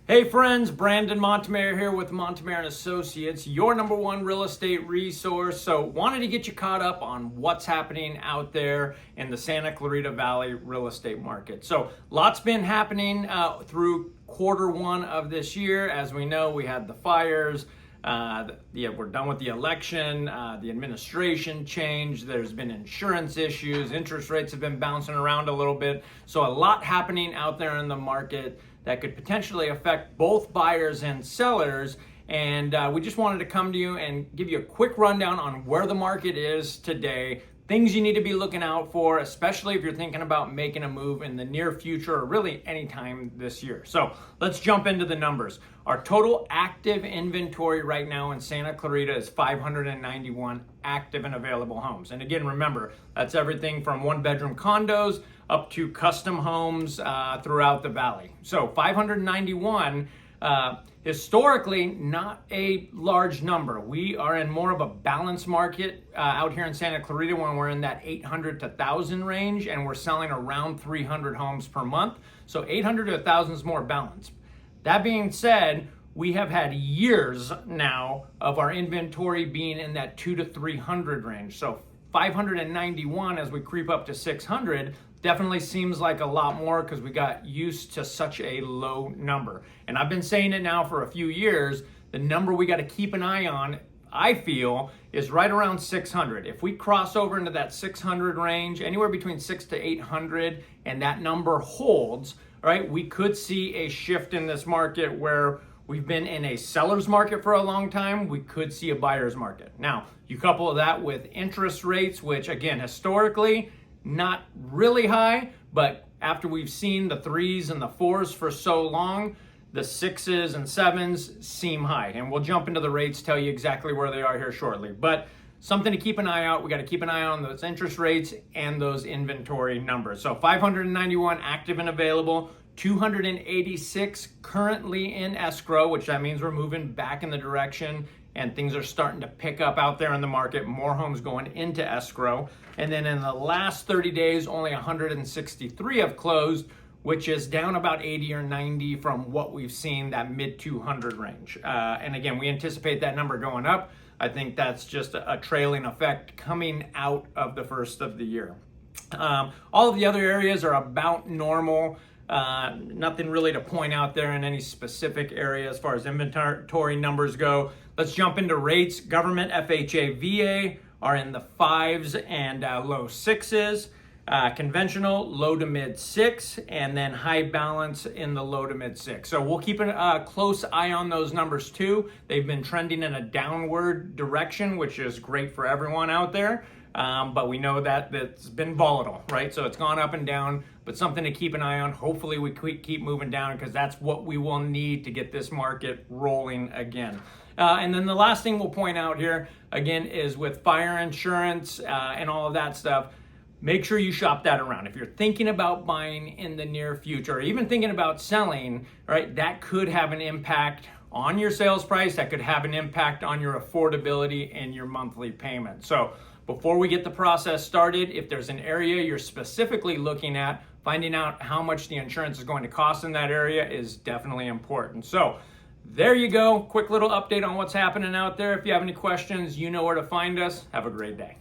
Hey friends, Brandon Montemayor here with Montemayor Associates, your #1 real estate resource. So wanted to get you caught up on what's happening out there in the Santa Clarita Valley real estate market. So lots been happening through Q1 of this year. As we know, we had the fires. We're done with the election, the administration change, there's been insurance issues, interest rates have been bouncing around a little bit. So a lot happening out there in the market that could potentially affect both buyers and sellers. And we just wanted to come to you and give you a quick rundown on where the market is today, things you need to be looking out for, especially if you're thinking about making a move in the near future or really anytime this year. So let's jump into the numbers. Our total active inventory right now in Santa Clarita is 591 active and available homes. And again, remember, that's everything from one-bedroom condos up to custom homes throughout the valley. So 591, historically not a large number. We are in more of a balanced market out here in Santa Clarita when we're in that 800 to 1,000 range, and we're selling around 300 homes per month. So 800 to 1,000 is more balanced. That being said, we have had years now of our inventory being in that 200 to 300 range. So 591 as we creep up to 600 definitely seems like a lot more because we got used to such a low number. And I've been saying it now for a few years, the number we got to keep an eye on, I feel, is right around 600. If we cross over into that 600 range, anywhere between 600 to 800, and that number holds, right, we could see a shift in this market where we've been in a seller's market for a long time. We could see a buyer's market. Now, you couple that with interest rates, which again, historically, not really high, but after we've seen the 3s and the 4s for so long, the 6s and 7s seem high. And we'll jump into the rates, tell you exactly where they are here shortly. But something to keep an eye out. We got to keep an eye on those interest rates and those inventory numbers. So 591 active and available, 286 currently in escrow, which that means we're moving back in the direction and things are starting to pick up out there in the market, more homes going into escrow. And then in the last 30 days, only 163 have closed, which is down about 80 or 90 from what we've seen, that mid 200 range. And again, we anticipate that number going up. I think that's just a trailing effect coming out of the first of the year. All of the other areas are about normal. Nothing really to point out there in any specific area as far as inventory numbers go. Let's jump into rates. Government FHA, VA are in the 5s and low 6s. Conventional, low to mid 6, and then high balance in the low to mid 6. So we'll keep a close eye on those numbers too. They've been trending in a downward direction, which is great for everyone out there. But we know that it's been volatile, right? So it's gone up and down, but something to keep an eye on. Hopefully we keep moving down because that's what we will need to get this market rolling again. And then the last thing we'll point out here, again, is with fire insurance and all of that stuff, make sure you shop that around. If you're thinking about buying in the near future, or even thinking about selling, right, that could have an impact on your sales price. That could have an impact on your affordability and your monthly payment. So before we get the process started, if there's an area you're specifically looking at, finding out how much the insurance is going to cost in that area is definitely important. So there you go. Quick little update on what's happening out there. If you have any questions, you know where to find us. Have a great day.